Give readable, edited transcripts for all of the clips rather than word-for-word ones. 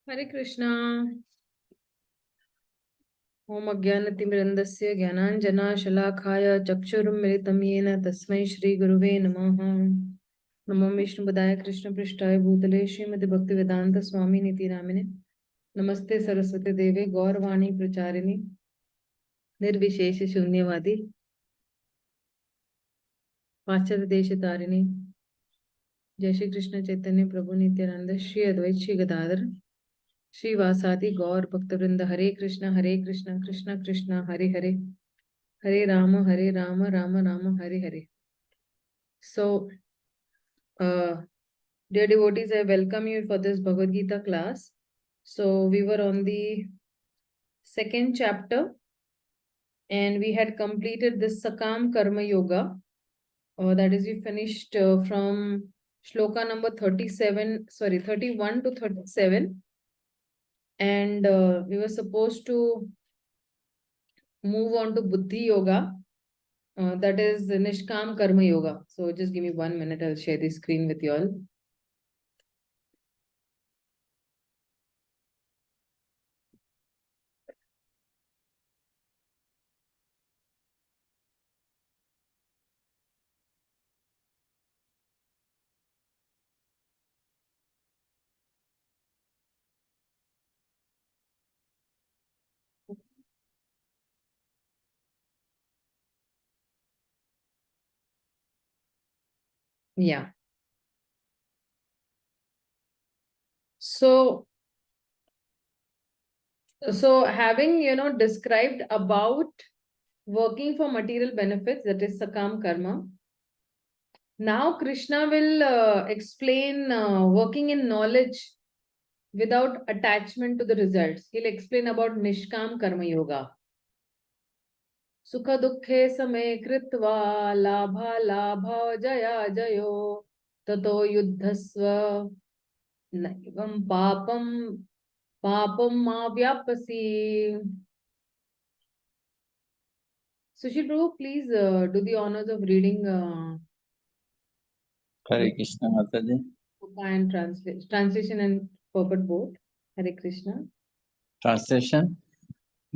Hare Krishna. Om Ajnanatimirandasya Jnananjana Shalakaya Chakshurumritam Yena Tasmai Shri Guruve Namaha. Namo Vishnupadaya Krishna Prishtaya Bhutale Srimati Bhaktivedanta Swami Niti Namine. Namaste Saraswati Deve Gaurvani Pracharini Nirvishesha Shunyavadi Paschat Desha Tarini Jai Shri Krishna Chaitanya Prabhu Nityananda Shri Advait Shri Gadadhar Shri Vasadi Gaur Bhaktavrinda Hare Krishna Krishna Krishna Hare Hare Hare Rama Rama Rama Hare Hare. So, dear devotees, I welcome you for this Bhagavad Gita class. So, we were on the second chapter and we had completed this Sakam Karma Yoga. That is, we finished from shloka number 31 to 37. And we were supposed to move on to Buddhi Yoga. That is the Nishkam Karma Yoga. So just give me 1 minute. I'll share the screen with you all. Yeah. So having, described about working for material benefits, that is Sakam Karma. Now Krishna will explain working in knowledge without attachment to the results. He'll explain about Nishkam Karma Yoga. Sukha dukhe same kritva labha labha jaya jayo tato yuddhasva naivam papam ma vyapasi. Sushil Prabhu, please do the honors of reading Hare Krishna Mataji. And translation and purport both. Hare Krishna. Translation.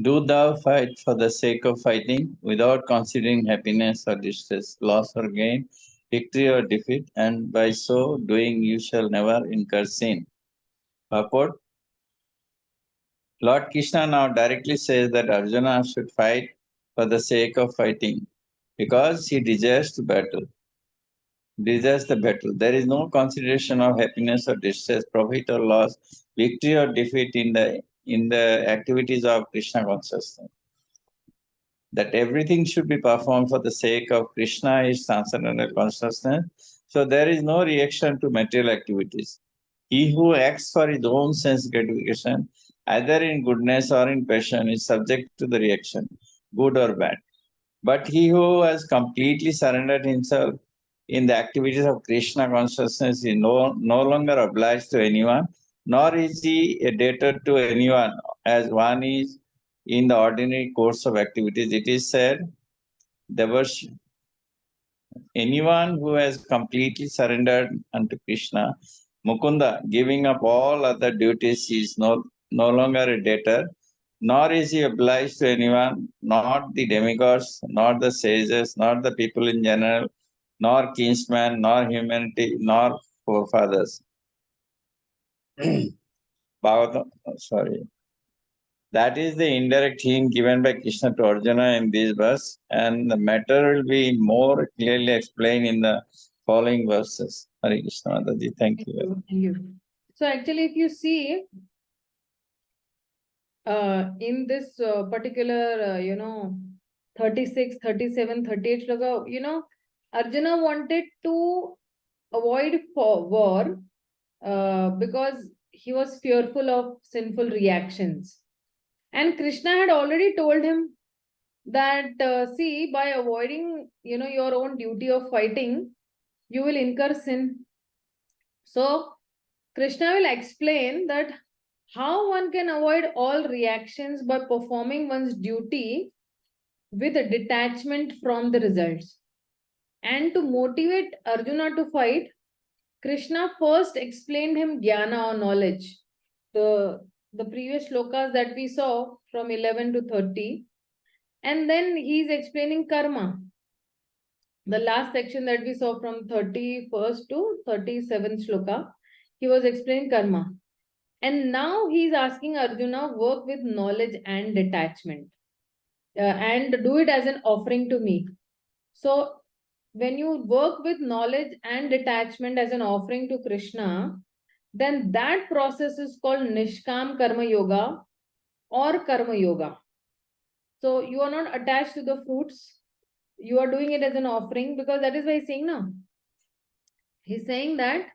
Do thou fight for the sake of fighting without considering happiness or distress, loss or gain, victory or defeat, and by so doing you shall never incur sin. Purport. Lord Krishna now directly says that Arjuna should fight for the sake of fighting because he desires the battle. There is no consideration of happiness or distress, profit or loss, victory or defeat in the activities of Krishna consciousness. That everything should be performed for the sake of Krishna is transcendental consciousness. So there is no reaction to material activities. He who acts for his own sense gratification, either in goodness or in passion, is subject to the reaction, good or bad. But he who has completely surrendered himself in the activities of Krishna consciousness is no longer obliged to anyone, nor is he a debtor to anyone as one is in the ordinary course of activities. It is said, anyone who has completely surrendered unto Krishna, Mukunda, giving up all other duties, is no longer a debtor, nor is he obliged to anyone, not the demigods, nor the sages, nor the people in general, nor kinsmen, nor humanity, nor forefathers. Bhagavatam, sorry. That is the indirect hint given by Krishna to Arjuna in this verse, and the matter will be more clearly explained in the following verses. Hare Krishna Mataji, thank you. Thank you. So actually, if you see, in this particular, 36, 37, 38 shloka, Arjuna wanted to avoid war because he was fearful of sinful reactions. And Krishna had already told him that, see, by avoiding, your own duty of fighting, you will incur sin. So, Krishna will explain that how one can avoid all reactions by performing one's duty with a detachment from the results. And to motivate Arjuna to fight, Krishna first explained him jnana or knowledge, the previous shlokas that we saw from 11 to 30. And then he is explaining karma. The last section that we saw from 31st to 37th shloka, he was explaining karma. And now he is asking Arjuna, work with knowledge and detachment. And do it as an offering to me. So when you work with knowledge and detachment as an offering to Krishna, then that process is called Nishkam Karma Yoga or Karma Yoga. So you are not attached to the fruits. You are doing it as an offering, because that is why he's saying now. He's saying that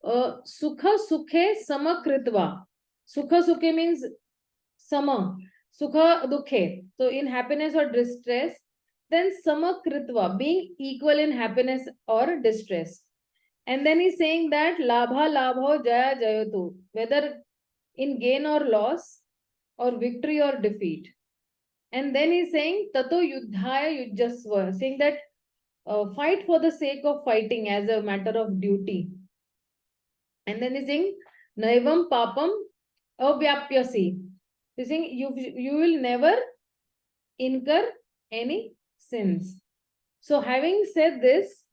Sukha Sukhe Samakritva. Sukha Sukhe means Sama. Sukha Dukhe. So in happiness or distress, then Samakritva, being equal in happiness or distress. And then he's saying that Labha Labho Jaya Jayatu, whether in gain or loss, or victory or defeat. And then he's saying Tato Yudhaya Yujjasva, saying that fight for the sake of fighting as a matter of duty. And then he's saying Naivam Papam Avyapyasi. He's saying you will never incur any sins. So having said this,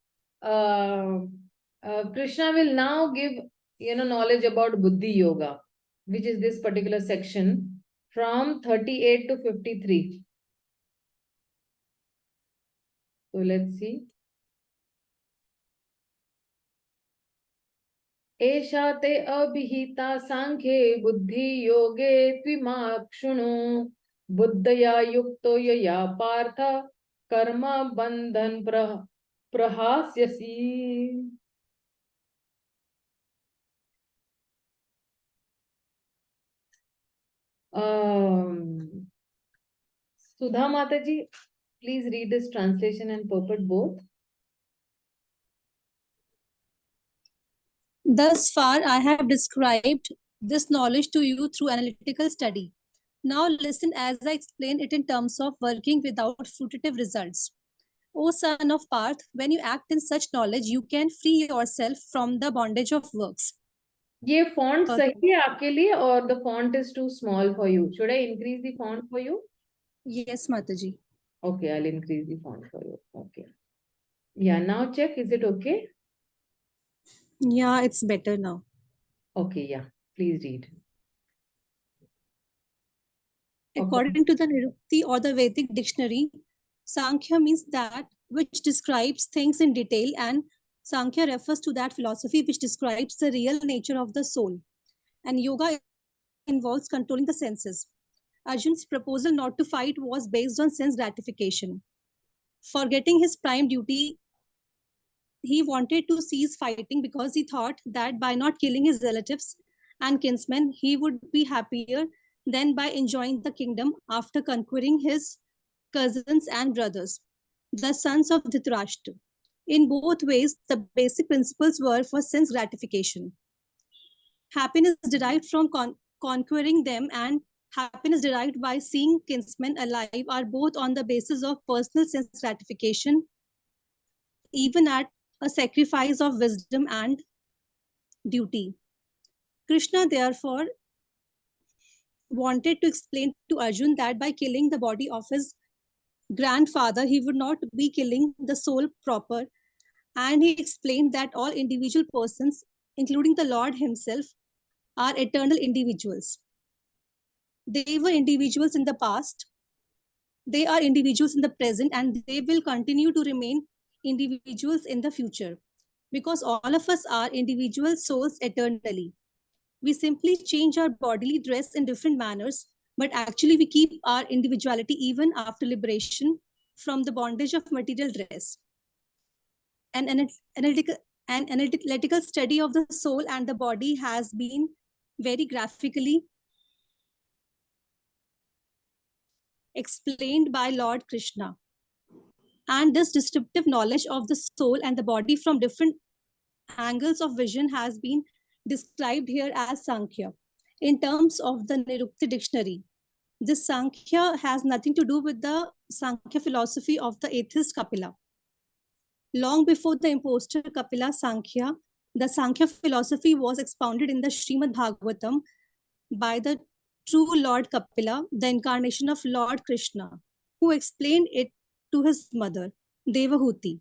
Krishna will now give knowledge about Buddhi Yoga, which is this particular section from 38 to 53. So let's see. Esha te abhihita sankhye buddhi yoge tvimakshunu buddhaya yukto yaya partha karma bandhan prahasyasi. Sudha Mataji, please read this translation and purport both. Thus far, I have described this knowledge to you through analytical study. Now listen as I explain it in terms of working without fruitive results. O son of Parth, when you act in such knowledge, you can free yourself from the bondage of works. ये font सही है आपके लिए or the font is too small for you? Should I increase the font for you? Yes, Mataji. Okay, I'll increase the font for you. Okay. Yeah, now check. Is it okay? Yeah, it's better now. Okay, yeah. Please read. According to the Nirukti or the Vedic dictionary, Sankhya means that which describes things in detail, and Sankhya refers to that philosophy which describes the real nature of the soul. And yoga involves controlling the senses. Arjun's proposal not to fight was based on sense gratification. Forgetting his prime duty, he wanted to cease fighting because he thought that by not killing his relatives and kinsmen, he would be happier than by enjoying the kingdom after conquering his cousins and brothers, the sons of Dhritarashtra. In both ways, the basic principles were for sense gratification. Happiness derived from conquering them and happiness derived by seeing kinsmen alive are both on the basis of personal sense gratification, even at a sacrifice of wisdom and duty. Krishna therefore wanted to explain to Arjun that by killing the body of his grandfather, he would not be killing the soul proper. And he explained that all individual persons, including the Lord himself, are eternal individuals. They were individuals in the past, they are individuals in the present, and they will continue to remain individuals in the future, because all of us are individual souls eternally. We simply change our bodily dress in different manners, but actually we keep our individuality even after liberation from the bondage of material dress. An analytical study of the soul and the body has been very graphically explained by Lord Krishna. And this descriptive knowledge of the soul and the body from different angles of vision has been described here as Sankhya. In terms of the Nirukti dictionary, this Sankhya has nothing to do with the Sankhya philosophy of the atheist Kapila. Long before the impostor Kapila, Sankhya The Sankhya philosophy was expounded in the Srimad Bhagavatam by the true Lord Kapila, the incarnation of Lord Krishna, who explained it to his mother, Devahuti.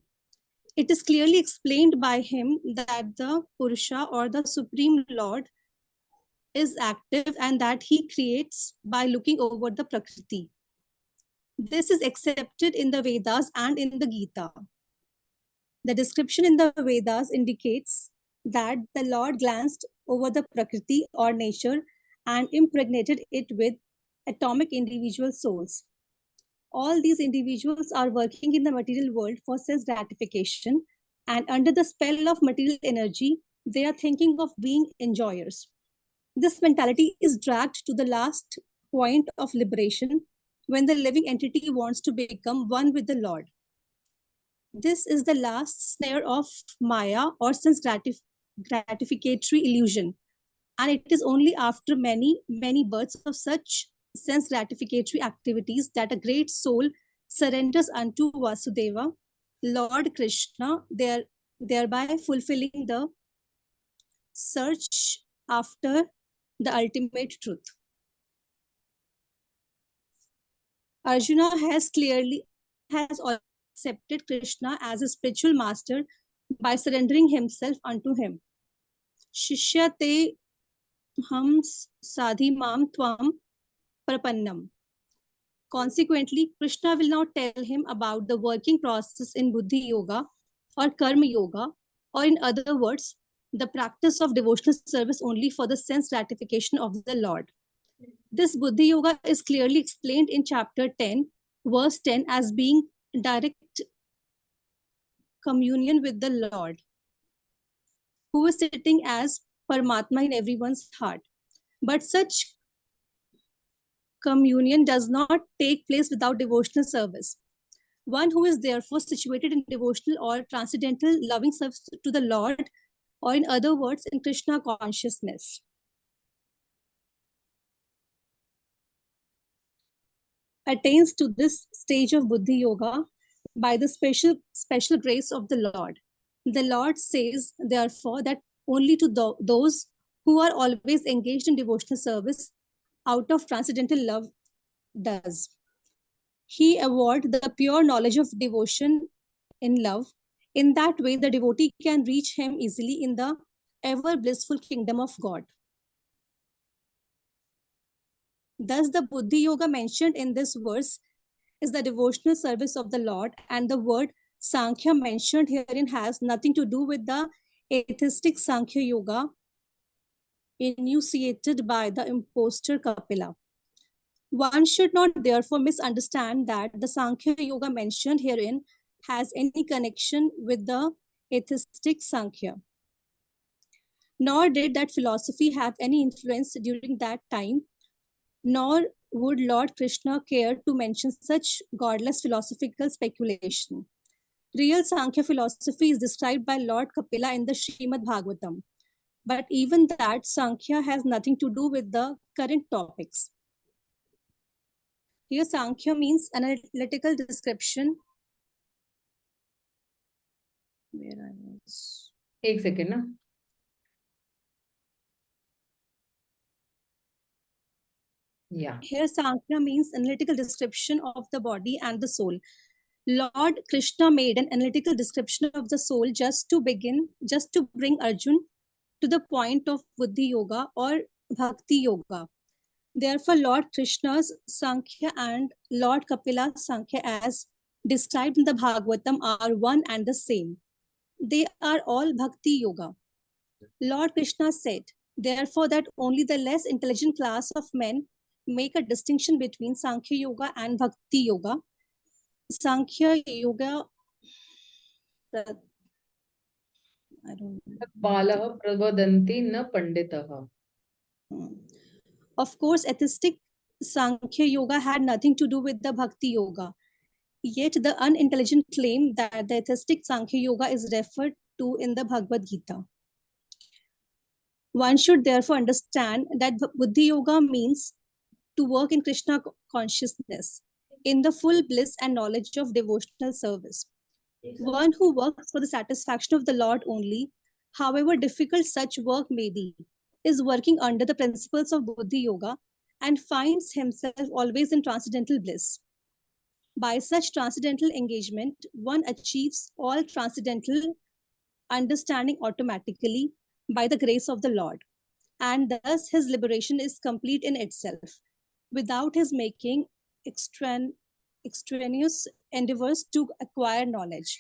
It is clearly explained by him that the Purusha or the Supreme Lord is active and that he creates by looking over the Prakriti. This is accepted in the Vedas and in the Gita. The description in the Vedas indicates that the Lord glanced over the Prakriti or nature and impregnated it with atomic individual souls. All these individuals are working in the material world for sense gratification, and under the spell of material energy, they are thinking of being enjoyers. This mentality is dragged to the last point of liberation when the living entity wants to become one with the Lord. This is the last snare of Maya or sense gratificatory illusion. And it is only after many, many births of such sense gratificatory activities that a great soul surrenders unto Vasudeva, Lord Krishna, thereby fulfilling the search after the ultimate truth. Arjuna has accepted Krishna as a spiritual master by surrendering himself unto him. Shishya te ham sadhi mam tvam prapannam. Consequently, Krishna will now tell him about the working process in Buddhi Yoga or Karma Yoga, or in other words, the practice of devotional service only for the sense gratification of the Lord. This Buddhi Yoga is clearly explained in chapter 10, verse 10 as being direct communion with the Lord, who is sitting as Paramatma in everyone's heart. But such communion does not take place without devotional service. One who is therefore situated in devotional or transcendental loving service to the Lord, or in other words, in Krishna consciousness, attains to this stage of Buddhi Yoga by the special grace of the Lord. The Lord says, therefore, that only to those who are always engaged in devotional service out of transcendental love does he award the pure knowledge of devotion in love. In that way, the devotee can reach him easily in the ever blissful kingdom of God. Thus, the Buddhi Yoga mentioned in this verse is the devotional service of the Lord, and the word Sankhya mentioned herein has nothing to do with the atheistic Sankhya Yoga enunciated by the impostor Kapila. One should not therefore misunderstand that the Sankhya Yoga mentioned herein has any connection with the atheistic Sankhya. Nor did that philosophy have any influence during that time, nor would Lord Krishna care to mention such godless philosophical speculation. Real Sankhya philosophy is described by Lord Kapila in the Srimad Bhagavatam. But even that Sankhya has nothing to do with the current topics. Here, Sankhya means analytical description. Where I was. एक second ना. Yeah. Here, Sankhya means analytical description of the body and the soul. Lord Krishna made an analytical description of the soul just to bring Arjun to the point of Buddhi Yoga or Bhakti Yoga. Therefore, Lord Krishna's Sankhya and Lord Kapila's Sankhya as described in the Bhagavatam are one and the same. They are all Bhakti Yoga. Lord Krishna said, therefore, that only the less intelligent class of men make a distinction between Sankhya Yoga and Bhakti Yoga. Sankhya Yoga, I don't know. Balah pravadanti na panditaha. Of course, atheistic Sankhya Yoga had nothing to do with the Bhakti Yoga. Yet the unintelligent claim that the atheistic Sankhya Yoga is referred to in the Bhagavad Gita. One should therefore understand that Buddhi Yoga means to work in Krishna consciousness, in the full bliss and knowledge of devotional service. One who works for the satisfaction of the Lord only however difficult such work may be, is working under the principles of Buddhi Yoga and finds himself always in transcendental bliss. By such transcendental engagement, one achieves all transcendental understanding automatically by the grace of the Lord, and thus his liberation is complete in itself, without his making extraneous endeavors to acquire knowledge.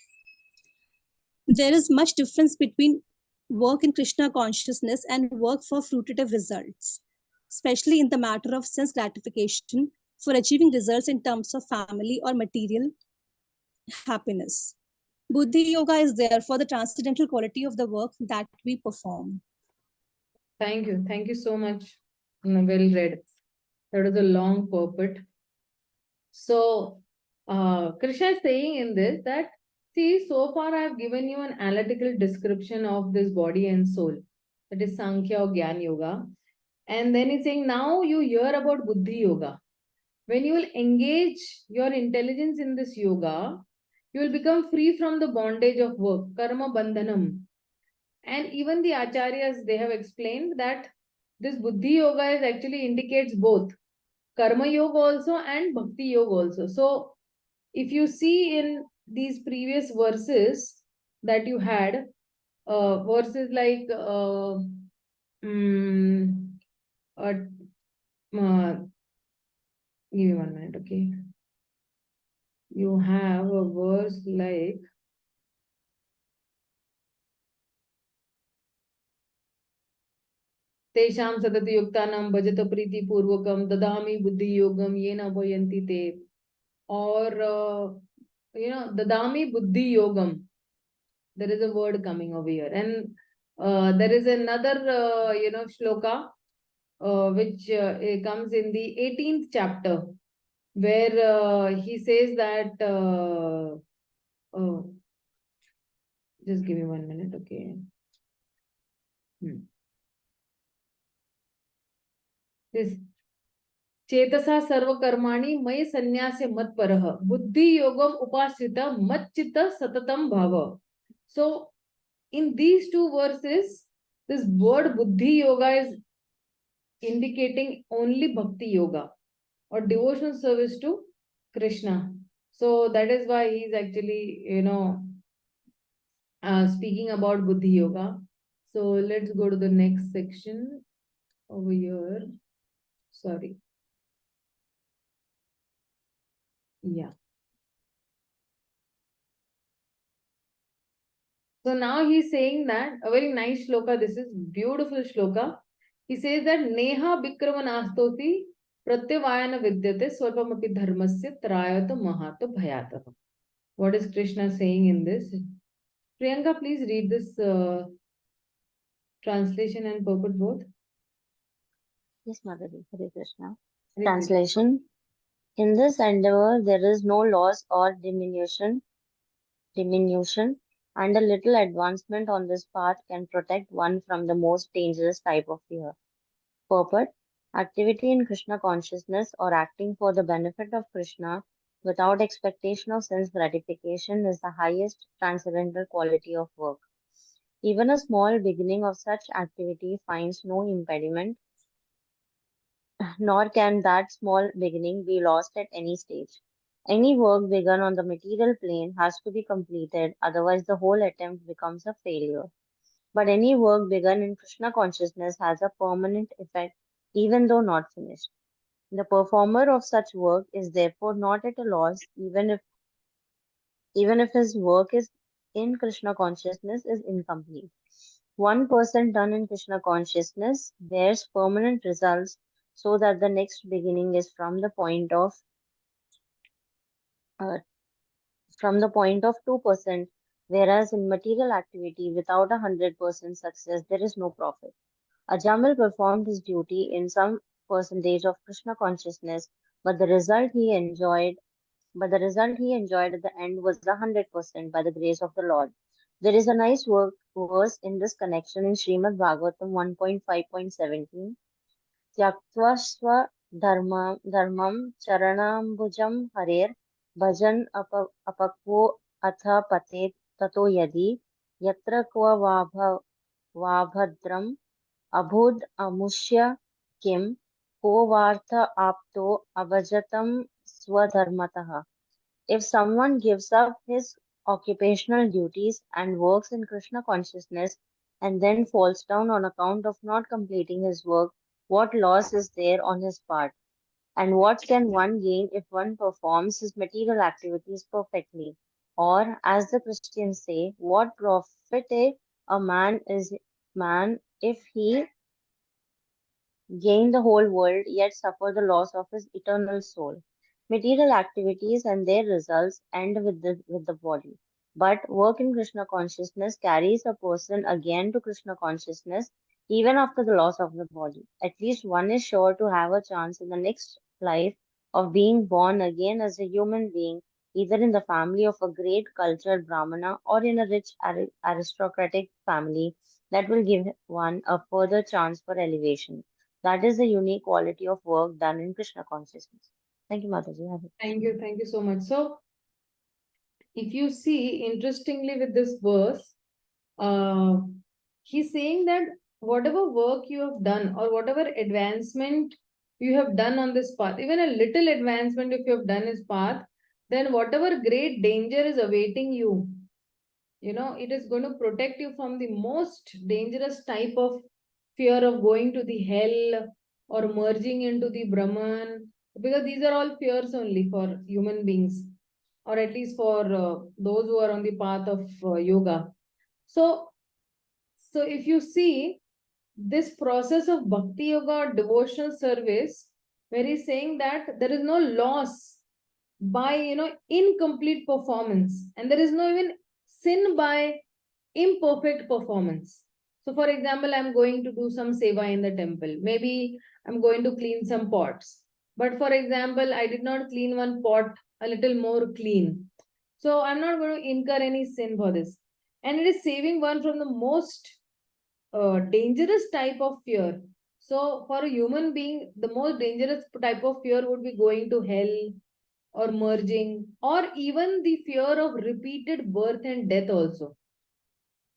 There is much difference between work in Krishna consciousness and work for fruitive results, especially in the matter of sense gratification for achieving results in terms of family or material happiness. Buddhi Yoga is therefore the transcendental quality of the work that we perform. Thank you. Thank you so much. Well read. That was a long purport. So, Krishna is saying in this that, see, so far I have given you an analytical description of this body and soul. That is Sankhya or Gyan Yoga. And then he's saying, now you hear about Buddhi Yoga. When you will engage your intelligence in this yoga, you will become free from the bondage of work, karma bandhanam. And even the acharyas, they have explained that this Buddhi Yoga is actually indicates both Karma Yoga also and Bhakti Yoga also. So, if you see in these previous verses that you had, verses like give me 1 minute, okay. You have a verse like Tesham sadati yuktanam bhajata priti purvakam dadami buddhi yogam yena bhayanti te. Or, dadami buddhi yogam. There is a word coming over here. And there is another, shloka, which comes in the 18th chapter, where he says that, just give me 1 minute, okay. This Chetasa sarva karmani may sannyase mat paraha buddhi yogam upasrita mat chitta satatam bhava. So, in these two verses, this word Buddhi Yoga is indicating only Bhakti Yoga or devotional service to Krishna. So that is why he is actually, speaking about Buddhi Yoga. So let's go to the next section over here. Sorry. Yeah. So now he's saying that a very nice shloka. This is beautiful shloka. He says that Neha Bikramanastosi Pratyavayana Vidyate Swalpamapi Dharmasya Trayata Mahata Bhayata. What is Krishna saying in this? Priyanka, please read this translation and purport both. Yes, Motherji, Hare Krishna. Translation. In this endeavor, there is no loss or diminution, and a little advancement on this path can protect one from the most dangerous type of fear. Purport. Activity in Krishna consciousness or acting for the benefit of Krishna without expectation of sense gratification is the highest transcendental quality of work. Even a small beginning of such activity finds no impediment, nor can that small beginning be lost at any stage. Any work begun on the material plane has to be completed, otherwise the whole attempt becomes a failure. But any work begun in Krishna consciousness has a permanent effect, even though not finished. The performer of such work is therefore not at a loss, even if his work is in Krishna consciousness is incomplete. 1% done in Krishna consciousness bears permanent results, so that the next beginning is from the point of 2%, whereas in material activity without 100% success there is no profit. Ajamal performed his duty in some percentage of Krishna consciousness, but the result he enjoyed at the end was 100% by the grace of the Lord. There is a nice verse in this connection in Srimad Bhagavatam 1.5.17. Tyaktva swa dharmam charanambujam harer bhajan apakvo atha patet tato yadi yatra kva vabhadram abhud amushya kim ko vartha apto avajatam swadharmataha. If someone gives up his occupational duties and works in Krishna consciousness and then falls down on account of not completing his work, what loss is there on his part? And what can one gain if one performs his material activities perfectly? Or, as the Christians say, what profit a man if he gain the whole world yet suffer the loss of his eternal soul? Material activities and their results end with the body. But work in Krishna consciousness carries a person again to Krishna consciousness even after the loss of the body. At least one is sure to have a chance in the next life of being born again as a human being, either in the family of a great cultured Brahmana or in a rich aristocratic family that will give one a further chance for elevation. That is the unique quality of work done in Krishna consciousness. Thank you, Mataji. Have it. Thank you so much. So, if you see, interestingly, with this verse, he's saying that whatever work you have done or whatever advancement you have done on this path, even a little advancement if you have done this path, then whatever great danger is awaiting you, it is going to protect you from the most dangerous type of fear of going to the hell or merging into the Brahman, because these are all fears only for human beings, or at least for those who are on the path of yoga. So if you see this process of bhakti yoga or devotional service, where he's saying that there is no loss by incomplete performance, and there is no even sin by imperfect performance. So for example, I'm going to do some seva in the temple, maybe I'm going to clean some pots, but for example, I did not clean one pot a little more clean, so I'm not going to incur any sin for this, and it is saving one from the most dangerous type of fear. So for a human being, the most dangerous type of fear would be going to hell or merging, or even the fear of repeated birth and death also.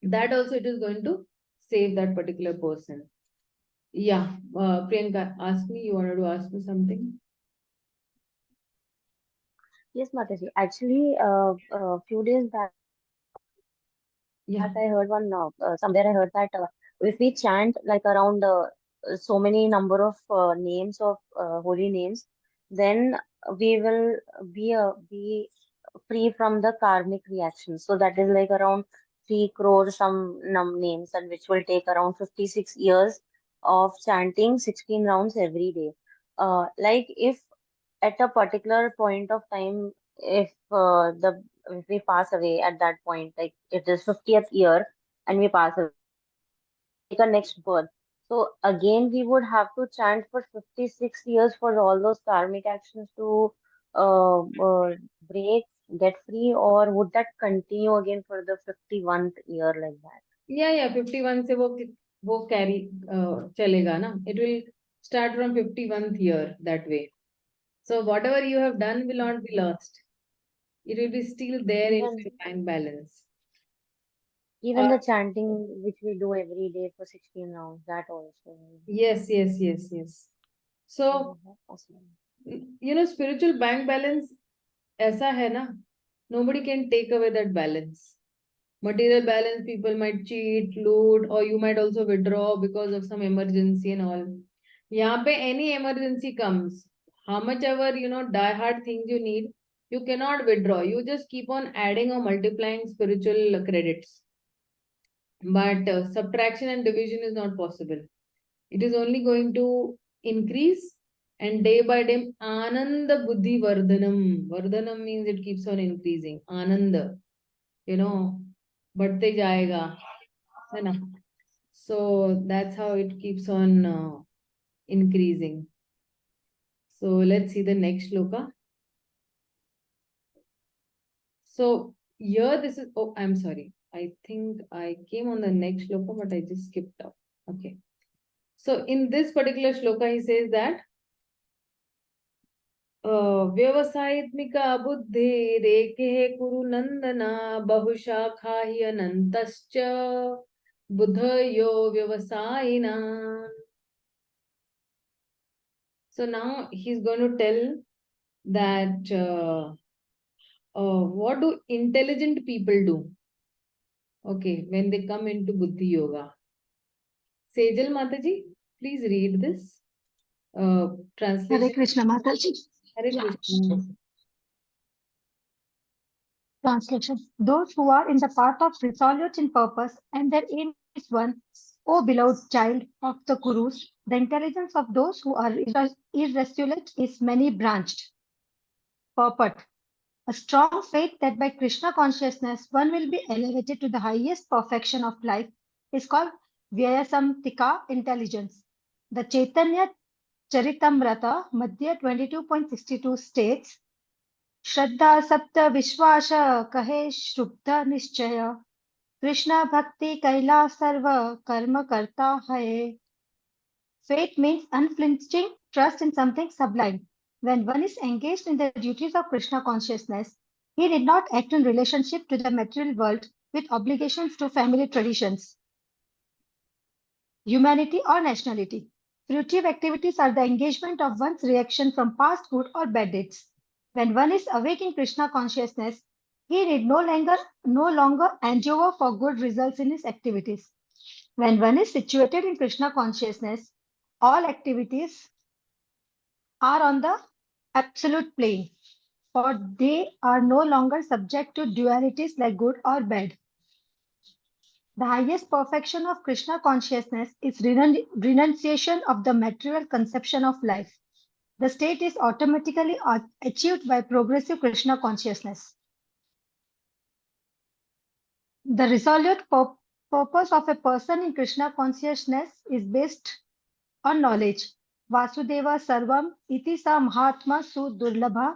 That also it is going to save that particular person. Yeah, Priyanka, ask me. You wanted to ask me something? Yes, Mataji. Actually, a few days back, Yeah. I heard somewhere I heard that if we chant like around so many number of names of holy names, then we will be free from the karmic reaction. So that is like around 3 crore some names, and which will take around 56 years of chanting 16 rounds every day. Like if at a particular point of time, if we pass away at that point, like it is 50th year and we pass away, take a next birth. So again, we would have to chant for 56 years for all those karmic actions to break, get free, or would that continue again for the 51st year like that? Yeah, 51 से वो carry चलेगा ना. It will start from 51th year that way. So whatever you have done will not be lost. It will be still there in Even your bank balance. even the chanting which we do every day for 16 rounds, that also. Yes. So, spiritual bank balance ऐसा है ना, nobody can take away that balance. Material balance, people might cheat, loot, or you might also withdraw because of some emergency and all. यहाँ पे any emergency comes, how much ever die hard things you need, you cannot withdraw. You just keep on adding or multiplying spiritual credits. But subtraction and division is not possible. It is only going to increase, and day by day, Ananda Buddhi Vardhanam. Vardhanam means it keeps on increasing. Ananda, बढ़ते जाएगा, है ना? So that's how it keeps on increasing. So let's see the next shloka. So here this is, oh, I'm sorry. I think I came on the next shloka, but I just skipped out. Okay. So in this particular shloka, he says that व्यवसायित्मिका बुद्धि रेके कुरु नंदना बहुशाखा हि अनंतश्च buddhayo vyavasayina. So now he's going to tell that what do intelligent people do? Okay, when they come into Buddhi Yoga. Sejal Mataji, please read this. Translation. Hare Krishna Mataji. Hare Yeah. Krishna. Translation. Those who are in the path of resolute in purpose and their aim is one, O beloved child of the Gurus, the intelligence of those who are irresolute is many branched. Purport. A strong faith that by Krishna consciousness one will be elevated to the highest perfection of life is called Vyayasamtika intelligence. The Chaitanya Charitamrita Madhya 22.62 states, Shraddha Sapta Vishwasha Kahe Shrubdha Nishchaya Krishna Bhakti Kaila Sarva Karma Karta Hai. Faith means unflinching trust in something sublime. When one is engaged in the duties of Krishna consciousness, he did not act in relationship to the material world with obligations to family traditions, humanity, or nationality. Fruitive activities are the engagement of one's reaction from past good or bad deeds. When one is awake in Krishna consciousness, he need no longer endure for good results in his activities. When one is situated in Krishna consciousness, all activities are on the absolute plane, for they are no longer subject to dualities like good or bad. The highest perfection of Krishna consciousness is renunciation of the material conception of life. The state is automatically achieved by progressive Krishna consciousness. The resolute purpose of a person in Krishna consciousness is based on knowledge. Vasudeva Sarvam iti sa Mahatma su durlabha.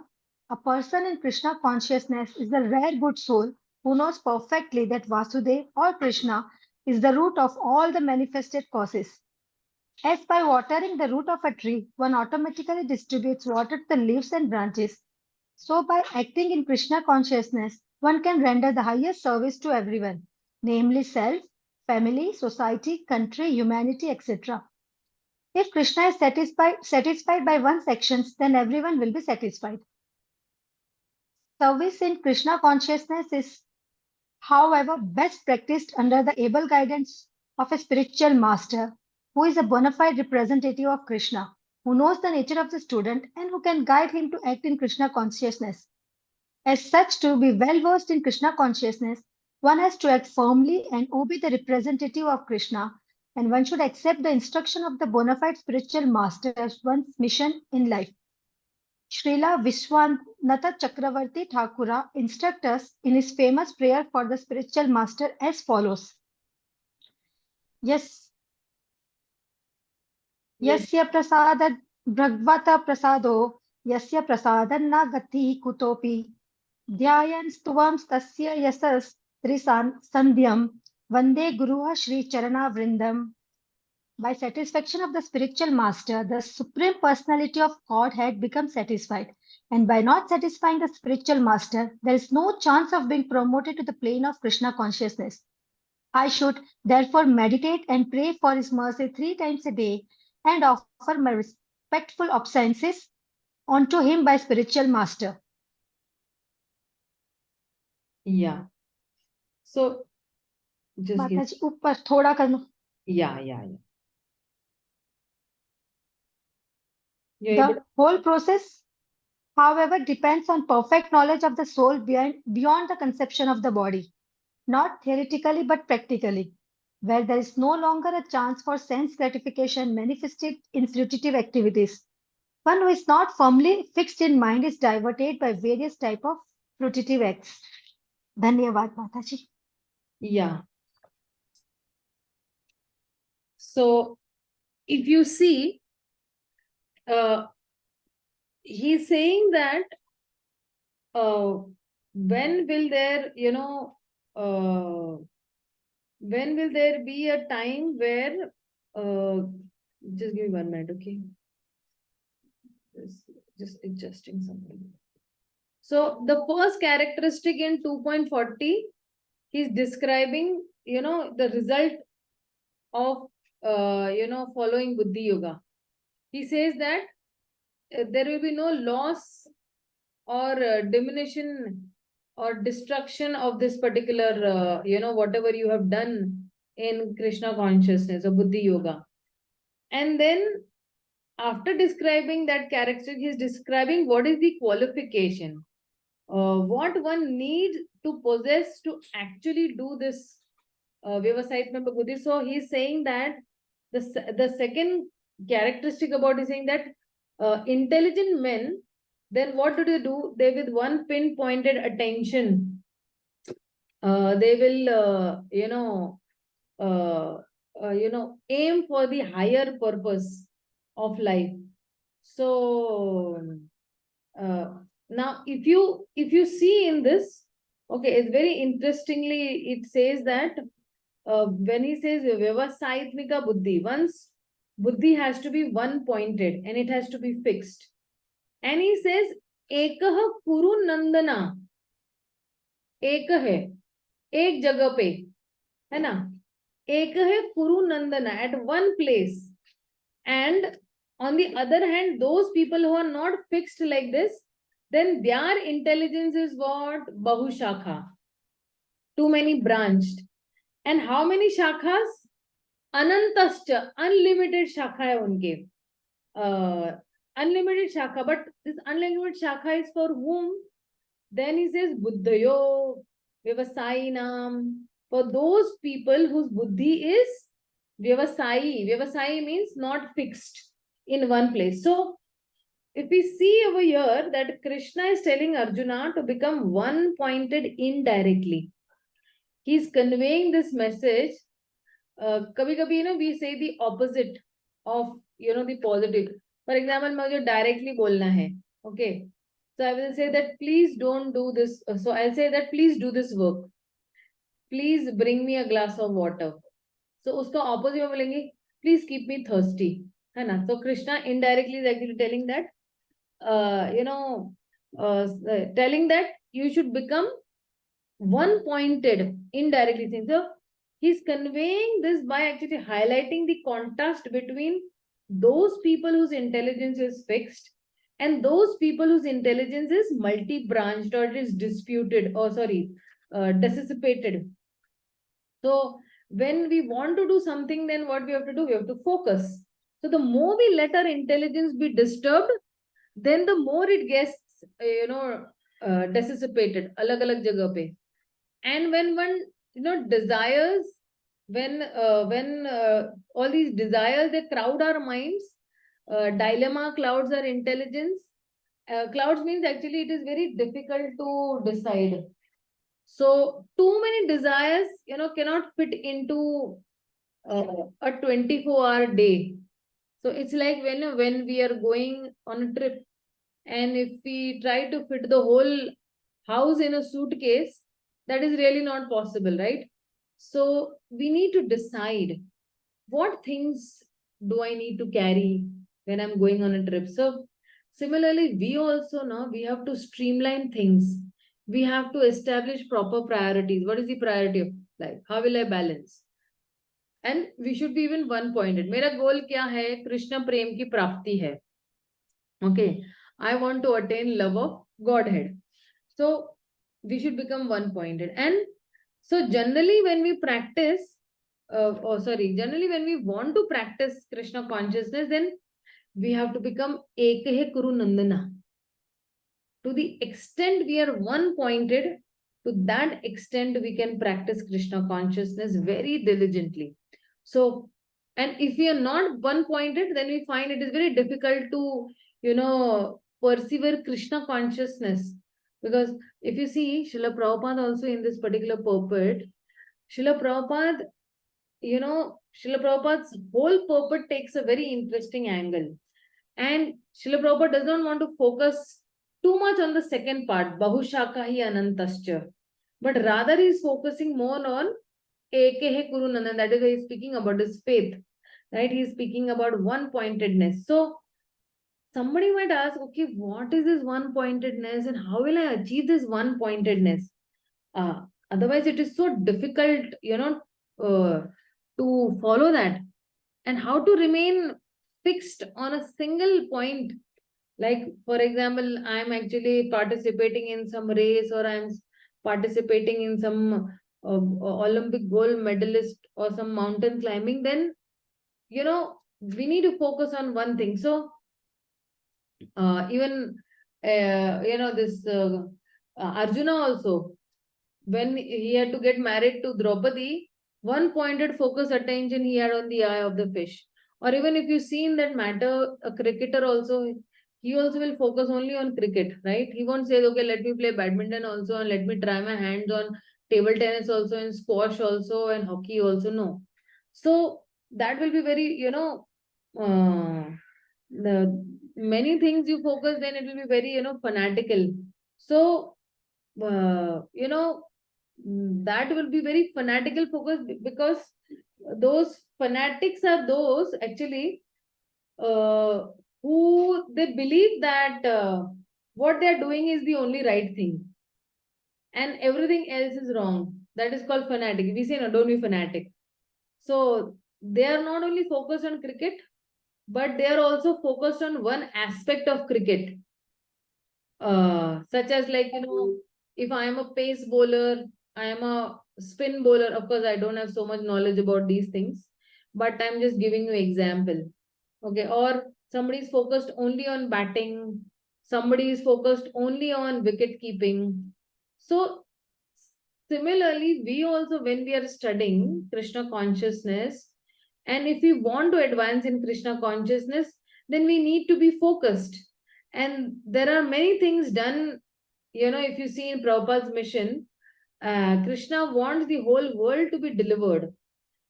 A person in Krishna consciousness is a rare good soul who knows perfectly that Vasudeva or Krishna is the root of all the manifested causes. As by watering the root of a tree, one automatically distributes water to the leaves and branches, so by acting in Krishna consciousness, one can render the highest service to everyone, namely self, family, society, country, humanity, etc. If Krishna is satisfied by one's actions, then everyone will be satisfied. Service in Krishna consciousness is, however, best practiced under the able guidance of a spiritual master who is a bona fide representative of Krishna, who knows the nature of the student and who can guide him to act in Krishna consciousness. As such, to be well versed in Krishna consciousness, one has to act firmly and obey the representative of Krishna, and one should accept the instruction of the bona fide spiritual master as one's mission in life. Srila Vishwanatha Chakravarti Thakura instructs us in his famous prayer for the spiritual master as follows. Yes. Yasya prasada bhagavata prasado yasya prasadanna gati kutopi dhyayan stuvam tasya yasas trisan sandhyam vande guruha shri charana vrindam. By satisfaction of the spiritual master, the Supreme Personality of Godhead becomes satisfied. And by not satisfying the spiritual master, there is no chance of being promoted to the plane of Krishna consciousness. I should therefore meditate and pray for his mercy 3 times a day and offer my respectful obeisances unto him by spiritual master. Yeah. So, just give. Mataji, ऊपर थोड़ा करना. Yeah. The whole process, however, depends on perfect knowledge of the soul beyond the conception of the body, not theoretically but practically, where there is no longer a chance for sense gratification manifested in fruitive activities. One who is not firmly fixed in mind is diverted by various types of fruitive acts. Dhanyavad, Mataji. Yeah. So, if you see, he's saying that when will there, when will there be a time where, just give me 1 minute, okay? Just adjusting something. So the first characteristic in 2.40, he's describing, the result of, following Buddhi Yoga. He says that there will be no loss or diminution or destruction of this particular, whatever you have done in Krishna consciousness or Buddhi Yoga. And then after describing that character, he is describing what is the qualification, what one needs to possess to actually do this Vyavasayitma Buddhi. So he is saying that the second characteristic about is saying that intelligent men, then what do? They with one pinpointed attention, they will, aim for the higher purpose of life. So now, if you see in this, okay, it's very interestingly, it says that when he says Vyavasayitmika Buddhi, once Buddhi has to be one pointed and it has to be fixed. And he says, Ekaha Kuru Nandana. एक है, एक जगह पे, है ना, एक है Kuru Nandana at one place. And on the other hand, those people who are not fixed like this, then their intelligence is what? Bahushakha. Too many branched. And how many shakhas? Anantascha, unlimited shakha hai unke. Unlimited shakha, but this unlimited shakha is for whom? Then he says Buddhayo, Vyavasayinam, for those people whose buddhi is Vyavasayi. Vyavasayi means not fixed in one place. So if we see over here that Krishna is telling Arjuna to become one pointed indirectly. He is conveying this message. Kabhi-kabhi, we say the opposite of, the positive. For example, मुझे directly बोलना है. Okay. So I will say that please don't do this. So I'll say that please do this work. Please bring me a glass of water. So uska opposite में बोलेंगे, please keep me thirsty. है ना? So Krishna indirectly is actually telling that, telling that you should become one pointed indirectly. So he's conveying this by actually highlighting the contrast between those people whose intelligence is fixed and those people whose intelligence is multi-branched or it is disputed, dissipated. So when we want to do something, then what we have to do? We have to focus. So the more we let our intelligence be disturbed, then the more it gets, dissipated, alag-alag jagah pe. And when one, desires, when all these desires, they crowd our minds, dilemma clouds our intelligence. Clouds means actually it is very difficult to decide. So too many desires, cannot fit into a 24-hour day. So it's like when we are going on a trip, and if we try to fit the whole house in a suitcase, that is really not possible, right? So we need to decide what things do I need to carry when I'm going on a trip. So similarly, we also know we have to streamline things. We have to establish proper priorities. What is the priority of life? How will I balance? And we should be even one-pointed. Mera goal kya hai? Krishna prem ki prapti hai. Okay. I want to attain love of Godhead. So we should become one-pointed. And so generally when we practice, generally when we want to practice Krishna consciousness, then we have to become Ekahe Kuru Nandana. To the extent we are one-pointed, to that extent we can practice Krishna consciousness very diligently. So, and if we are not one-pointed, then we find it is very difficult to, persevere Krishna consciousness. Because if you see, Srila Prabhupada also in this particular purport, Srila Prabhupada, Srila Prabhupada's whole purport takes a very interesting angle. And Srila Prabhupada does not want to focus too much on the second part, Bahushakahi Anantascha. But rather he is focusing more on Ekehe Kuru Nandan. That is why he is speaking about his faith. Right? He is speaking about one-pointedness. So somebody might ask, okay, what is this one-pointedness and how will I achieve this one-pointedness? Otherwise, it is so difficult, to follow that, and how to remain fixed on a single point. Like, for example, I'm actually participating in some race, or I'm participating in some Olympic gold medalist or some mountain climbing, then, we need to focus on one thing. So, even, this Arjuna also, when he had to get married to Draupadi, one pointed focus attention he had on the eye of the fish. Or even if you see in that matter, a cricketer also, he also will focus only on cricket, right? He won't say, okay, let me play badminton also, and let me try my hands on table tennis also, and squash also, and hockey also. No. So that will be very, the many things you focus, then it will be very, fanatical. So, that will be very fanatical focus, because those fanatics are those actually who they believe that what they are doing is the only right thing and everything else is wrong. That is called fanatic. We say, no, don't be fanatic. So they are not only focused on cricket, but they are also focused on one aspect of cricket, such as, like, if I am a pace bowler, I am a spin bowler. Of course, I don't have so much knowledge about these things, but I'm just giving you example. Okay, or somebody is focused only on batting, somebody is focused only on wicket keeping. So similarly, we also, when we are studying Krishna consciousness, and if we want to advance in Krishna consciousness, then we need to be focused. And there are many things done, if you see in Prabhupada's mission, Krishna wants the whole world to be delivered,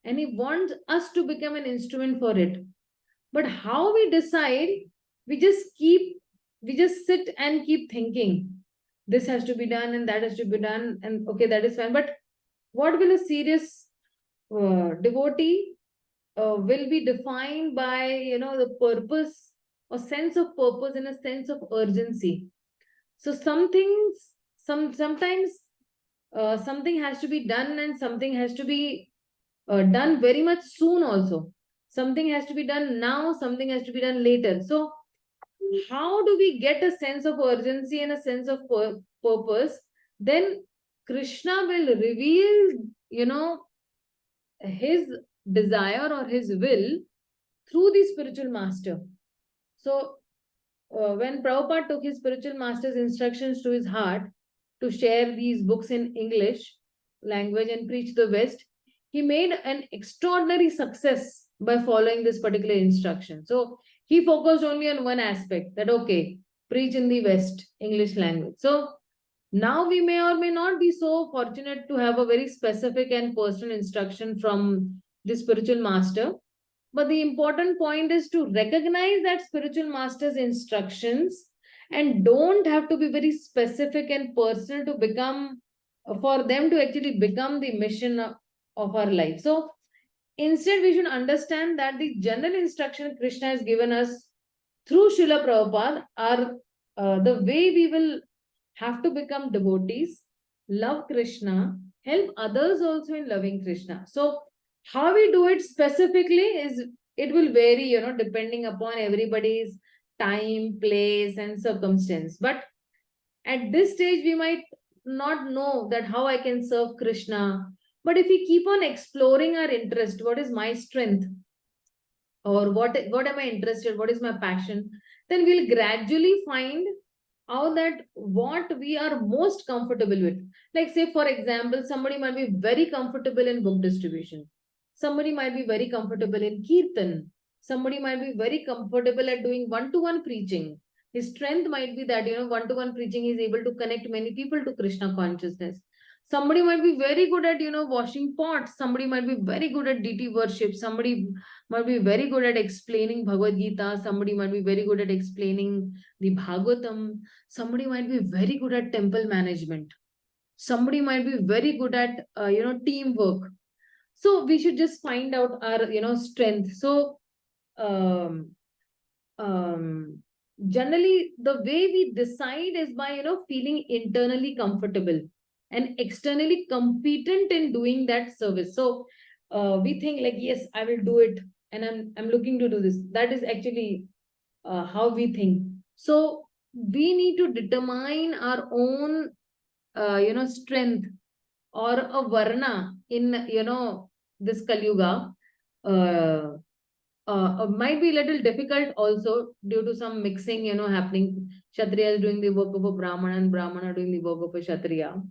and he wants us to become an instrument for it. But how we decide, we just sit and keep thinking, this has to be done and that has to be done, and okay, that is fine. But what will a serious devotee will be defined by, the purpose or sense of purpose and a sense of urgency. So sometimes something has to be done, and something has to be done very much soon also. Something has to be done now, something has to be done later. So how do we get a sense of urgency and a sense of purpose? Then Krishna will reveal, his desire or his will through the spiritual master. So when Prabhupada took his spiritual master's instructions to his heart to share these books in English language and preach the West, he made an extraordinary success by following this particular instruction. So he focused only on one aspect, that okay, preach in the West English language. So now we may or may not be so fortunate to have a very specific and personal instruction from the spiritual master. But the important point is to recognize that spiritual master's instructions, and don't have to be very specific and personal to become, for them to actually become the mission of our life. So instead, we should understand that the general instruction Krishna has given us through Srila Prabhupada are the way we will have to become devotees, love Krishna, help others also in loving Krishna. So how we do it specifically is, it will vary, depending upon everybody's time, place, and circumstance. But at this stage, we might not know that how I can serve Krishna. But if we keep on exploring our interest, what is my strength? Or what am I interested? What is my passion? Then we'll gradually find out that what we are most comfortable with. Like, say, for example, somebody might be very comfortable in book distribution. Somebody might be very comfortable in kirtan. Somebody might be very comfortable at doing one-to-one preaching. His strength might be that, one-to-one preaching is able to connect many people to Krishna consciousness. Somebody might be very good at, washing pots. Somebody might be very good at deity worship. Somebody might be very good at explaining Bhagavad Gita. Somebody might be very good at explaining the Bhagavatam. Somebody might be very good at temple management. Somebody might be very good at, teamwork. So we should just find out our, strength. So generally, the way we decide is by, feeling internally comfortable and externally competent in doing that service. So we think like, yes, I will do it, and I'm looking to do this. That is actually how we think. So we need to determine our own strength or a varna in this Kali Yuga. Might be a little difficult also due to some mixing happening. Kshatriya is doing the work of a Brahmana and Brahmana doing the work of a Kshatriya.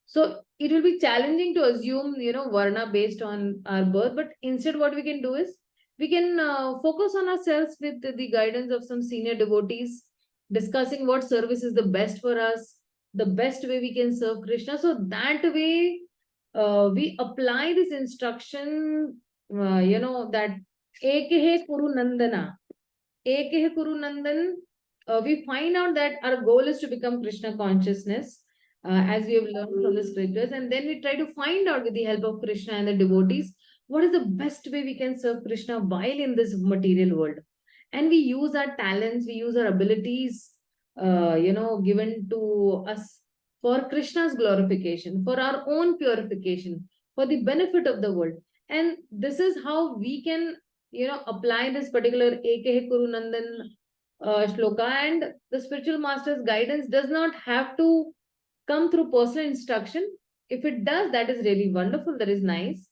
So it will be challenging to assume varna based on our birth, but instead what we can do is we can focus on ourselves with the guidance of some senior devotees, discussing what service is the best for us, the best way we can serve Krishna. So that way we apply this instruction, that Ekehe Kuru Nandana. Ekehe Kuru Nandan, we find out that our goal is to become Krishna consciousness, as we have learned from the scriptures, and then we try to find out with the help of Krishna and the devotees, what is the best way we can serve Krishna while in this material world. And we use our talents, we use our abilities, given to us for Krishna's glorification, for our own purification, for the benefit of the world. And this is how we can, apply this particular Ekehe Kuru Nandan shloka, and the spiritual master's guidance does not have to come through personal instruction. If it does, that is really wonderful, that is nice.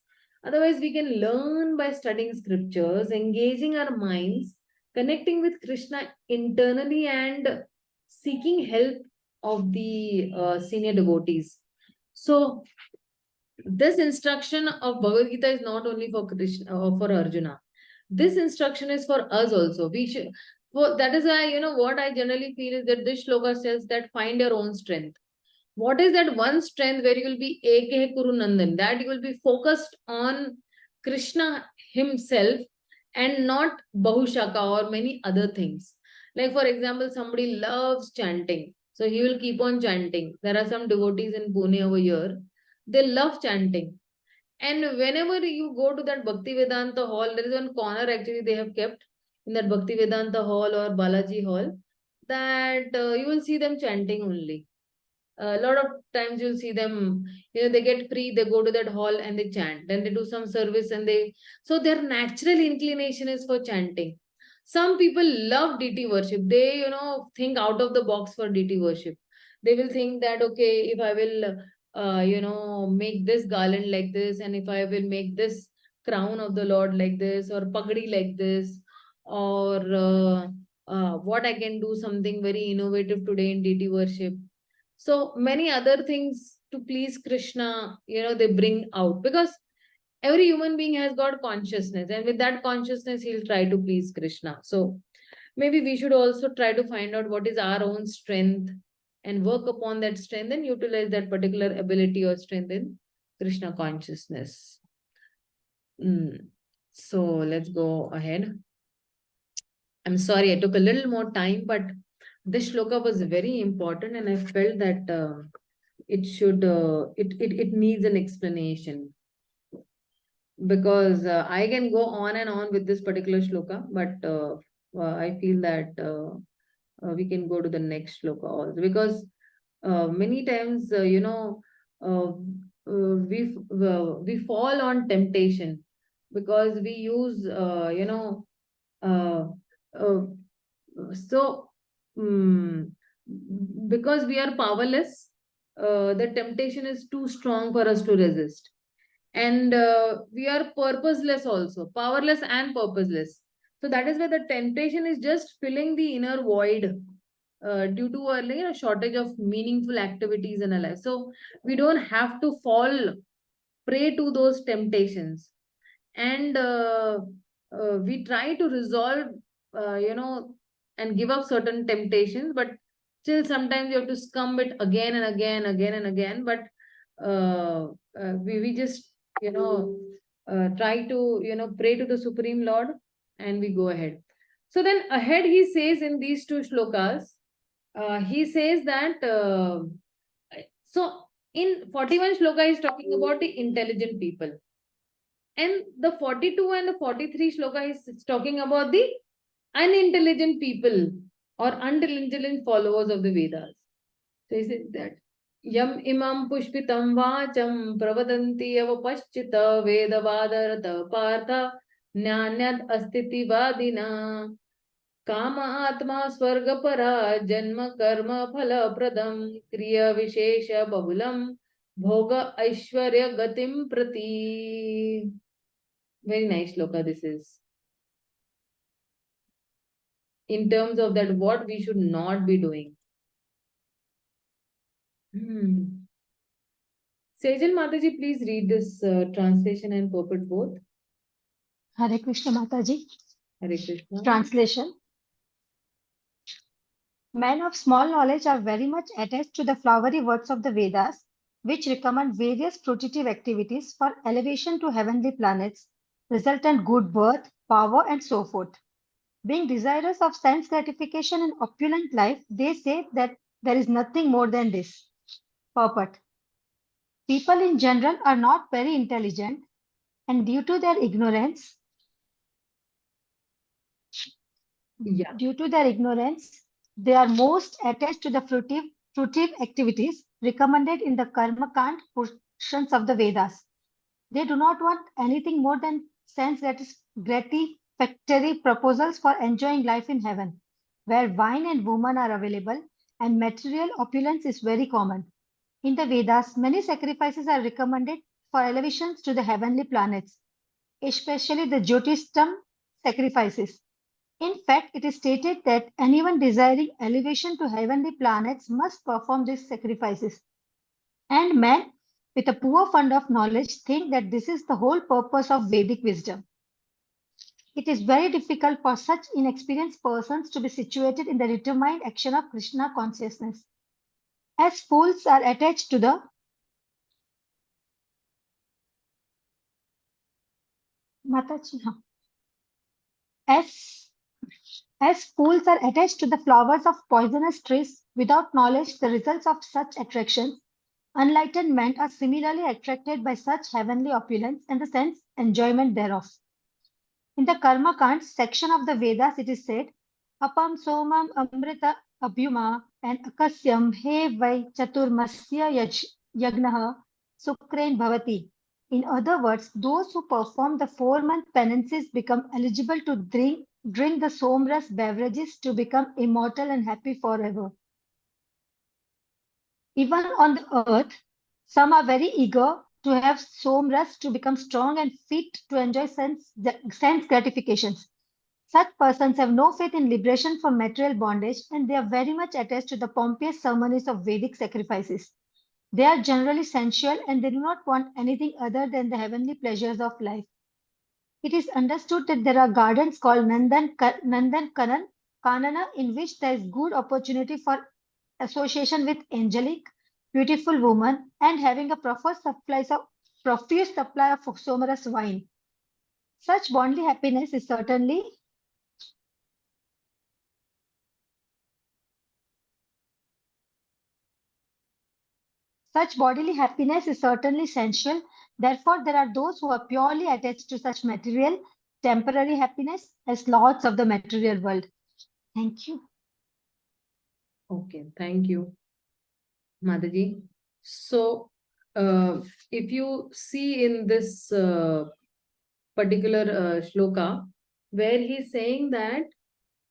Otherwise, we can learn by studying scriptures, engaging our minds, connecting with Krishna internally, and seeking help of the senior devotees. So this instruction of Bhagavad Gita is not only for Krishna or for Arjuna. This instruction is for us also. We should. Well, that is why, what I generally feel is that this shloka says that find your own strength. What is that one strength where you will be Ekehe Kuru Nandan? That you will be focused on Krishna himself and not Bahushaka or many other things. Like, for example, somebody loves chanting, so he will keep on chanting. There are some devotees in Pune over here. They love chanting. And whenever you go to that Bhakti Vedanta hall, there is one corner actually they have kept in that Bhakti Vedanta hall or Balaji hall, that you will see them chanting only. A lot of times you'll see them, they get free, they go to that hall and they chant. Then they do some service and so their natural inclination is for chanting. Some people love deity worship. They, think out of the box for deity worship. They will think that, okay, if I will, make this garland like this, and if I will make this crown of the Lord like this, or pagdi like this, or what I can do something very innovative today in deity worship. So many other things to please Krishna, they bring out, because every human being has got consciousness, and with that consciousness, he'll try to please Krishna. So maybe we should also try to find out what is our own strength and work upon that strength and utilize that particular ability or strength in Krishna consciousness. So let's go ahead. I'm sorry, I took a little more time, but this shloka was very important, and I felt that it should, it needs an explanation, because I can go on and on with this particular shloka, but I feel that we can go to the next shloka also, because many times, we fall on temptation, because we use, so because we are powerless, the temptation is too strong for us to resist. And we are purposeless also, powerless and purposeless. So that is why the temptation is just filling the inner void due to a shortage of meaningful activities in our life. So we don't have to fall prey to those temptations. And we try to resolve, and give up certain temptations, but still sometimes you have to scum it again and again, again and again. But we just, try to, pray to the Supreme Lord, and we go ahead. So then ahead he says in these two shlokas, he says that, so in 41 shloka he's talking about the intelligent people. And the 42 and the 43 shloka is talking about the unintelligent people or unintelligent followers of the Vedas. So he says that Yam imam pushpitam vacham pravadanti avapaschita vedavadarata partha nyanyad astiti vadina kama atma swargapara janma karma phala pradam kriya vishesha bahulam bhoga aishwarya gatim prati. Very nice shloka this is. In terms of that, what we should not be doing. Sejal Mataji, please read this translation and purport both. Hare Krishna Mataji. Hare Krishna. Translation. Men of small knowledge are very much attached to the flowery words of the Vedas, which recommend various fruitive activities for elevation to heavenly planets, resultant good birth, power, and so forth. Being desirous of sense gratification and opulent life, they say that there is nothing more than this. Purport. People in general are not very intelligent, and due to their ignorance, they are most attached to the fruitive activities recommended in the Karma Kand portions of the Vedas. They do not want anything more than sense gratificatory proposals for enjoying life in heaven, where wine and women are available and material opulence is very common. In the Vedas, many sacrifices are recommended for elevations to the heavenly planets, especially the Jyotistam sacrifices. In fact, it is stated that anyone desiring elevation to heavenly planets must perform these sacrifices. And men with a poor fund of knowledge think that this is the whole purpose of Vedic wisdom. It is very difficult for such inexperienced persons to be situated in the determined action of Krishna consciousness. As fools are attached to the As fools are attached to the flowers of poisonous trees without knowledge the results of such attractions, enlightened men are similarly attracted by such heavenly opulence and the sense enjoyment thereof. In the Karma Kand section of the Vedas, it is said, Apam somam amrita abhyuma and akasyam he vai chaturmasya yagnaha sukren bhavati. In other words, those who perform the 4-month penances become eligible to drink the somras beverages to become immortal and happy forever. Even on the earth, some are very eager to have somras to become strong and fit to enjoy sense gratifications. Such persons have no faith in liberation from material bondage and they are very much attached to the pompous ceremonies of Vedic sacrifices. They are generally sensual and they do not want anything other than the heavenly pleasures of life. It is understood that there are gardens called Nandan Kanana in which there is good opportunity for association with angelic, beautiful women and having a profuse supply of somaras wine. Such bodily happiness is certainly sensual. Therefore, there are those who are purely attached to such material, temporary happiness as lords of the material world. Thank you. Okay, thank you, Mataji. So, if you see in this particular shloka, where he's saying that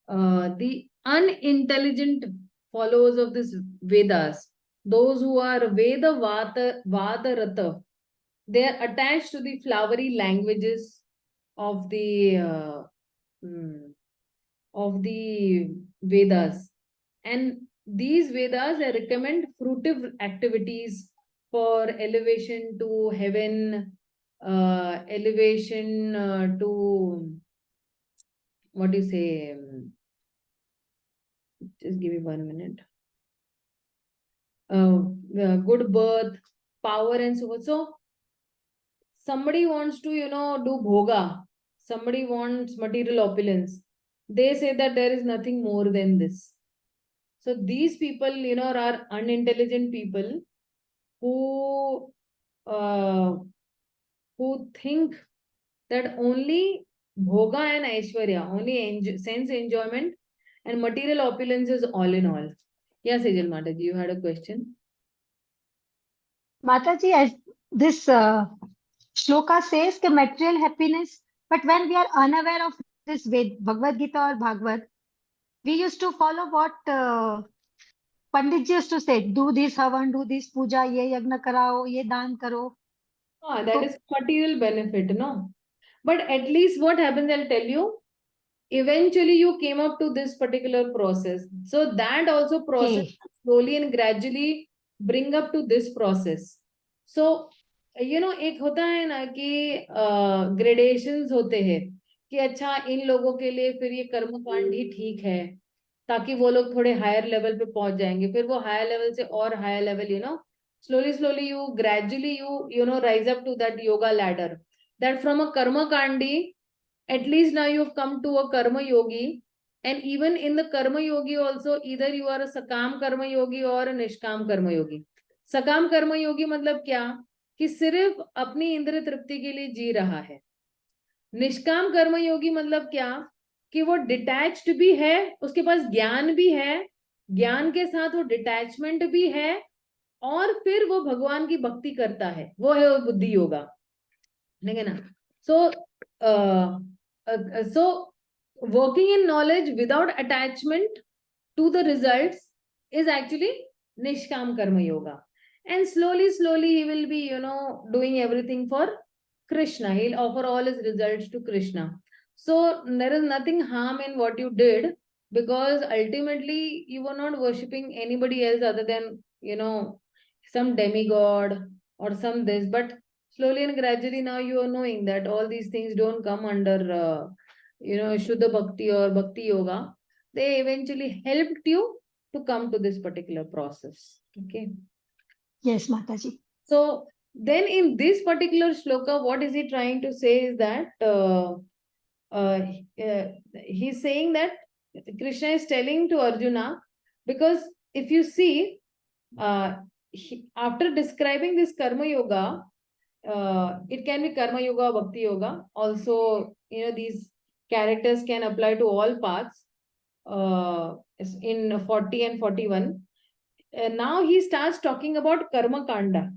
the unintelligent followers of this Vedas, those who are Veda Vadarata, they are attached to the flowery languages of the Vedas, and these Vedas recommend fruitive activities for elevation to heaven, elevation to what do you say? Just give me 1 minute. Good birth, power, and so forth. So somebody wants to, do bhoga. Somebody wants material opulence. They say that there is nothing more than this. So these people, are unintelligent people who think that only bhoga and aishwarya, only sense enjoyment and material opulence is all in all. Yes, Sejal Mataji, you had a question. Mataji, as this shloka says, the material happiness, but when we are unaware of this Bhagavad Gita or Bhagavad, we used to follow what Pandit ji used to say, do this havan, do this puja, ye yagna karao, ye daan karo. That is material benefit, no? But at least what happens, I'll tell you, eventually you came up to this particular process. So that also process slowly and gradually bring up to this process. So, एक होता है ना कि gradations होते हैं कि अच्छा इन लोगों के लिए फिर ये कर्मकांड ही ठीक है ताकि वो लोग थोड़े हायर लेवल पे पहुंच जाएंगे, फिर वो हायर लेवल से और higher level, slowly you gradually you rise up to that yoga ladder, that from a karma kandi, at least now you've come to a karma yogi. And even in the karma yogi also, either you are a sakam karma yogi or a nishkam karma yogi. Sakam karma yogi मतलब क्या कि सिर्फ अपनी इंद्रिय तृप्ति के लिए जी रहा है. निष्काम कर्म योगी मतलब क्या कि वो डिटैच्ड भी है, उसके पास ज्ञान भी है, ज्ञान के साथ वो डिटैचमेंट भी है, और फिर वो भगवान की भक्ति करता है, वो है वो बुद्धि योगा, ठीक है ना. So working in knowledge without attachment to the results is actually nishkam karma yoga. And slowly he will be doing everything for Krishna. He'll offer all his results to Krishna. So there is nothing harm in what you did, because ultimately you were not worshipping anybody else other than some demigod or some this. But slowly and gradually now you are knowing that all these things don't come under Shuddha Bhakti or Bhakti Yoga. They eventually helped you to come to this particular process. Okay. Yes, Mataji. So then in this particular shloka, what is he trying to say is that he's saying that Krishna is telling to Arjuna, because if you see, after describing this karma yoga, it can be karma yoga or bhakti yoga. Also, these characters can apply to all paths in 40 and 41. Now he starts talking about karma kanda.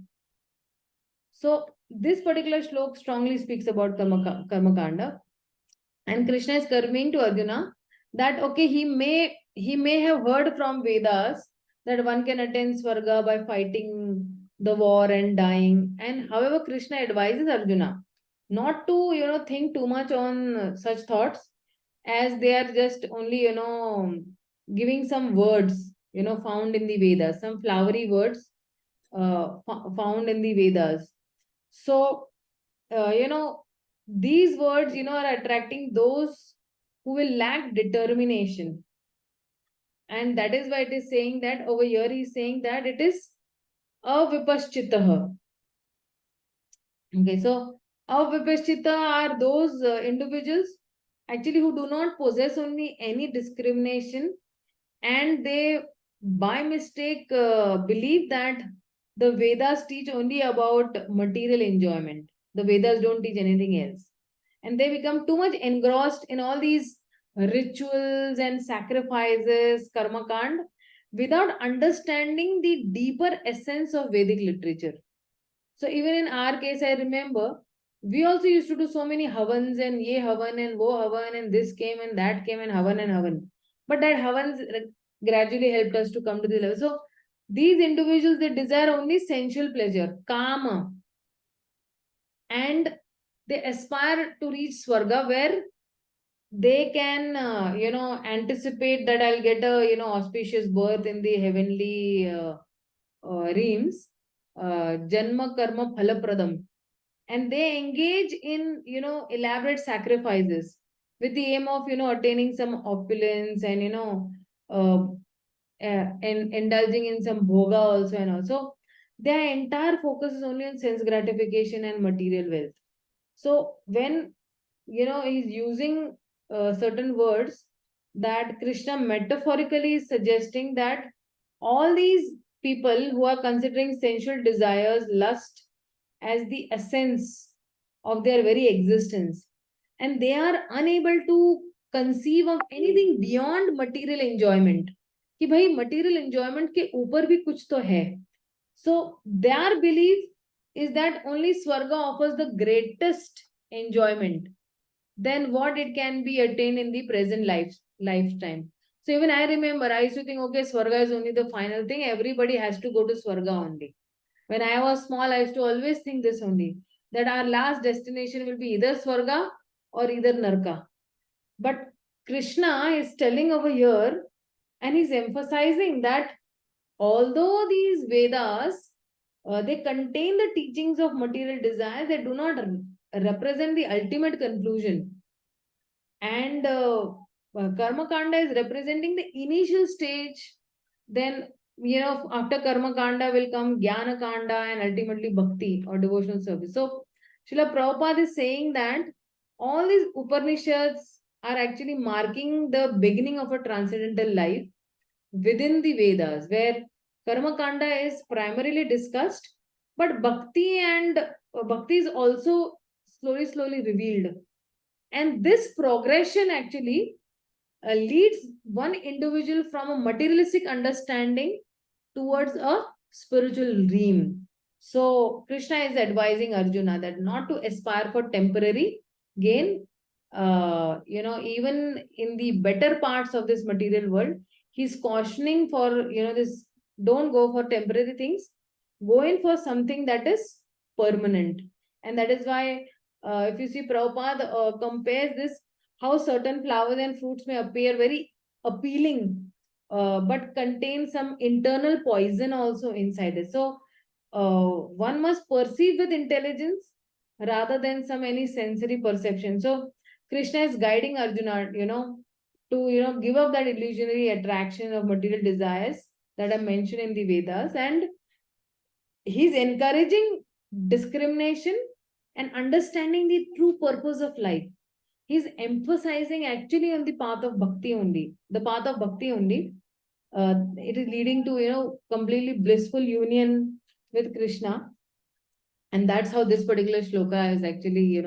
So this particular shlok strongly speaks about karma kanda, and Krishna is conveying to Arjuna that okay, he may have heard from Vedas that one can attain Swarga by fighting the war and dying. And however, Krishna advises Arjuna not to think too much on such thoughts, as they are just only giving some words found in the Vedas, some flowery words found in the Vedas. So these words are attracting those who will lack determination. And that is why it is saying that over here he is saying that it is avipaschitaha. Okay, so avipaschita are those individuals actually who do not possess only any discrimination, and they by mistake believe that the Vedas teach only about material enjoyment. The Vedas don't teach anything else. And they become too much engrossed in all these rituals and sacrifices, karma kand, without understanding the deeper essence of Vedic literature. So even in our case, I remember, we also used to do so many havans and ye havan and wo havan and this came and that came and havan. But that havans gradually helped us to come to the level. So these individuals, they desire only sensual pleasure, kama, and they aspire to reach Swarga, where they can, anticipate that I'll get a, auspicious birth in the heavenly realms, janma karma phalapradam. And they engage in, elaborate sacrifices with the aim of, attaining some opulence and, and indulging in some bhoga also. And also their entire focus is only on sense gratification and material wealth. So when he's using certain words, that Krishna metaphorically is suggesting that all these people who are considering sensual desires, lust as the essence of their very existence, and they are unable to conceive of anything beyond material enjoyment, कि भाई material enjoyment के ऊपर भी कुछ तो है. So their belief is that only Swarga offers the greatest enjoyment than what it can be attained in the present lifetime. So even I remember, I used to think, okay, Swarga is only the final thing. Everybody has to go to Swarga only. When I was small, I used to always think this only, that our last destination will be either Swarga or either Narka. But Krishna is telling over here, and he's emphasizing that although these Vedas, they contain the teachings of material desire, they do not represent the ultimate conclusion. And Karma Kanda is representing the initial stage. Then, after Karma Kanda will come Jnana Kanda and ultimately Bhakti or devotional service. So, Srila Prabhupada is saying that all these Upanishads are actually marking the beginning of a transcendental life within the Vedas, where Karma Kanda is primarily discussed, but Bhakti is also slowly revealed. And this progression actually leads one individual from a materialistic understanding towards a spiritual realm. So Krishna is advising Arjuna that not to aspire for temporary gain. Even in the better parts of this material world, he's cautioning for this. Don't go for temporary things. Go in for something that is permanent, and that is why if you see Prabhupada compares this, how certain flowers and fruits may appear very appealing, but contain some internal poison also inside it. So one must perceive with intelligence rather than some any sensory perception. So Krishna is guiding Arjuna, to give up that illusionary attraction of material desires that are mentioned in the Vedas, and he's encouraging discrimination and understanding the true purpose of life. He's emphasizing actually on the path of bhakti only. The path of bhakti only. It is leading to completely blissful union with Krishna, and that's how this particular shloka is actually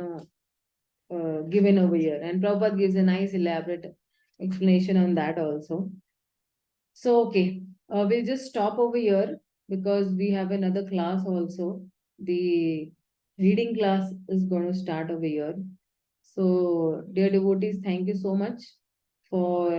given over here. And Prabhupada gives a nice elaborate explanation on that also. So okay, we'll just stop over here because we have another class also. The reading class is going to start over here. So, dear devotees, thank you so much for